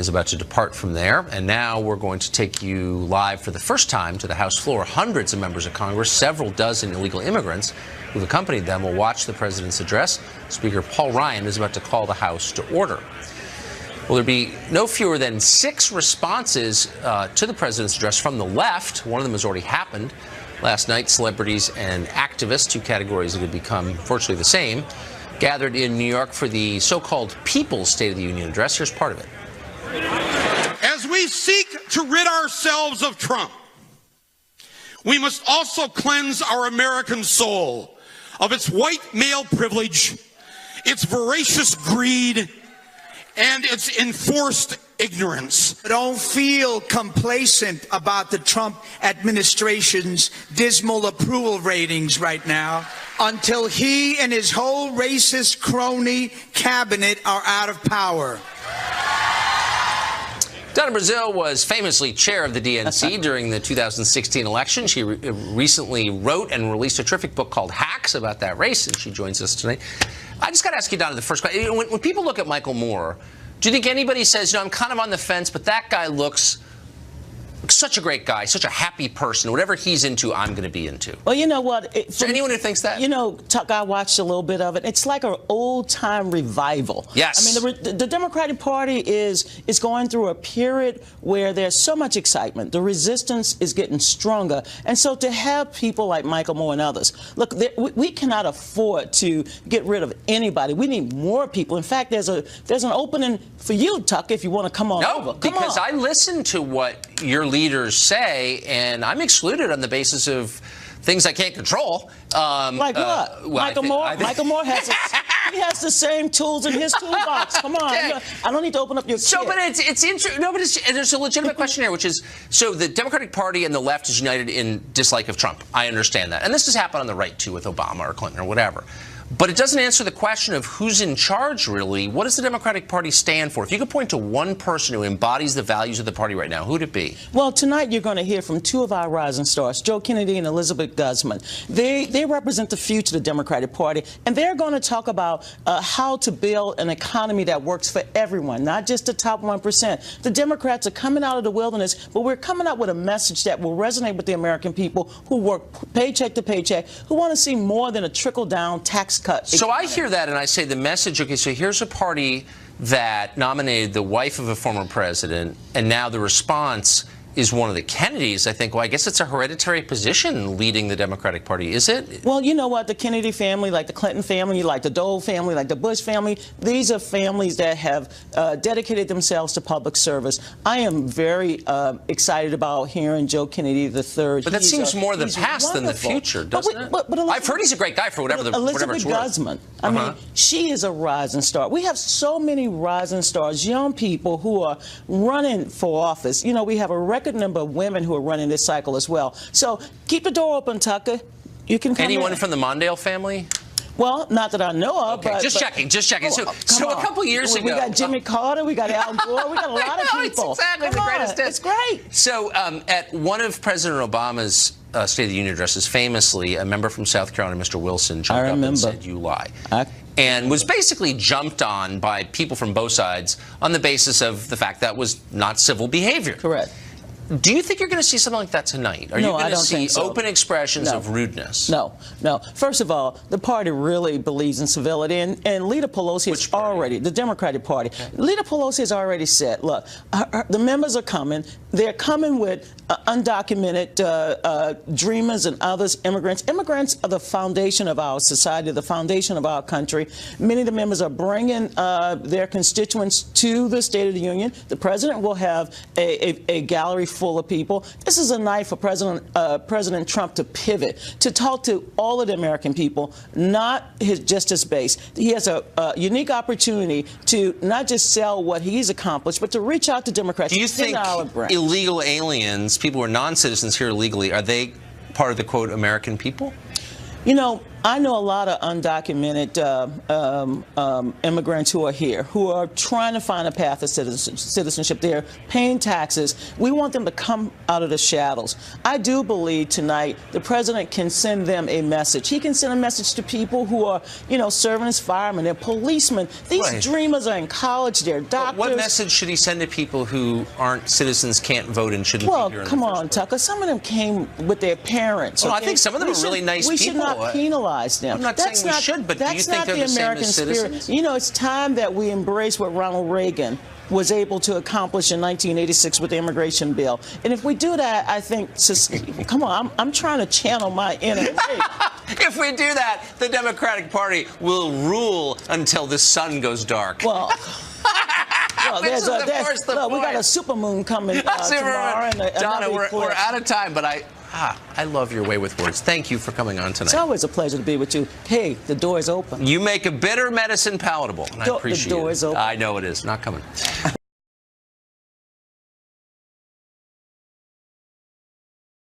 is about to depart from there. And now we're going to take you live for the first time to the House floor. Hundreds of members of Congress, several dozen illegal immigrants who've accompanied them will watch the president's address. Speaker Paul Ryan is about to call the House to order. Will there be no fewer than 6 responses to the president's address from the left? One of them has already happened last night. Celebrities and activists, 2 categories that have become virtually the same, gathered in New York for the so-called People's State of the Union address. Here's part of it. As we seek to rid ourselves of Trump, we must also cleanse our American soul of its white male privilege, its voracious greed, and its enforced ignorance. Don't feel complacent about the Trump administration's dismal approval ratings right now until he and his whole racist crony cabinet are out of power. Donna Brazile was famously chair of the DNC during the 2016 election. She recently wrote and released a terrific book called Hacks about that race, and she joins us tonight. I just got to ask you, Donna, the first question. When people look at Michael Moore, do you think anybody says, I'm kind of on the fence, but that guy looks such a great guy, such a happy person. Whatever he's into, I'm going to be into. Well, you know what? Is there anyone who thinks that? You know, Tucker, I watched a little bit of it. It's like an old-time revival. Yes. I mean, the Democratic Party is going through a period where there's so much excitement. The resistance is getting stronger. And so to have people like Michael Moore and others, look, we cannot afford to get rid of anybody. We need more people. In fact, there's an opening for you, Tucker, if you want to come on over. Come because on. I listen to what your leaders say, and I'm excluded on the basis of things I can't control. Like what? Michael Moore has he has the same tools in his toolbox. Come on, okay. I don't need to open up your. So, but it's interesting. No, but there's a legitimate question here, which is: so the Democratic Party and the left is united in dislike of Trump. I understand that, and this has happened on the right too, with Obama or Clinton or whatever. But it doesn't answer the question of who's in charge, really. What does the Democratic Party stand for? If you could point to one person who embodies the values of the party right now, who'd it be? Well, tonight you're going to hear from 2 of our rising stars, Joe Kennedy and Elizabeth Guzman. They represent the future of the Democratic Party, and they're going to talk about how to build an economy that works for everyone, not just the top 1%. The Democrats are coming out of the wilderness, but we're coming out with a message that will resonate with the American people who work paycheck to paycheck, who want to see more than a trickle-down tax cut. So I hear that and I say the message, okay, so here's a party that nominated the wife of a former president, and now the response is one of the Kennedys. I think, well, I guess it's a hereditary position leading the Democratic Party, is it? Well, you know what? The Kennedy family, like the Clinton family, like the Dole family, like the Bush family, these are families that have dedicated themselves to public service. I am very excited about hearing Joe Kennedy III. But that seems more the past than the future, doesn't it? But I've heard he's a great guy for whatever it's worth. Elizabeth Guzman, I mean, she is a rising star. We have so many rising stars, young people who are running for office. You know, we have a record number of women who are running this cycle as well. So keep the door open, Tucker. You can come Anyone in. from the Mondale family? Well, not that I know of. Okay, but, just checking. So a couple years ago, we got Jimmy Carter, we got Al Gore, we got a lot of people. It's exactly the greatest. It's great. So at one of President Obama's State of the Union addresses, famously, a member from South Carolina, Mr. Wilson, jumped up and said, "You lie." And was basically jumped on by people from both sides on the basis of the fact that was not civil behavior. Correct. Do you think you're going to see something like that tonight? Are you going to see open expressions of rudeness? No. First of all, the party really believes in civility, and Leader Pelosi has already, the Democratic Party, Leader Pelosi has already said, look, the members are coming. They're coming with undocumented dreamers and others, immigrants. Immigrants are the foundation of our society, the foundation of our country. Many of the members are bringing their constituents to the State of the Union. The president will have a gallery full of people. This is a night for President Trump to pivot, to talk to all of the American people, not just his base. He has a unique opportunity to not just sell what he's accomplished, but to reach out to Democrats. Do you think illegal aliens, people who are non-citizens here illegally, are they part of the, quote, American people? You know, I know a lot of undocumented immigrants who are here, who are trying to find a path to citizenship. They're paying taxes. We want them to come out of the shadows. I do believe tonight the president can send them a message. He can send a message to people who are, you know, serving as firemen, they're policemen. These dreamers are in college, they're doctors. What message should he send to people who aren't citizens, can't vote, and shouldn't be here in the first place? Well, come on, Tucker. Some of them came with their parents. Well, I think some of them are really nice people. We should not penalize them. I'm not saying we should, but do you think they're the same as citizens? You know, it's time that we embrace what Ronald Reagan was able to accomplish in 1986 with the immigration bill. And if we do that, I think, come on, I'm trying to channel my inner If we do that, the Democratic Party will rule until the sun goes dark. Well, we got a supermoon coming tomorrow. And Donna, we're out of time, but I love your way with words. Thank you for coming on tonight. It's always a pleasure to be with you. Hey, the door is open. You make a bitter medicine palatable, and I appreciate it. The door is open. I know it is. Not coming.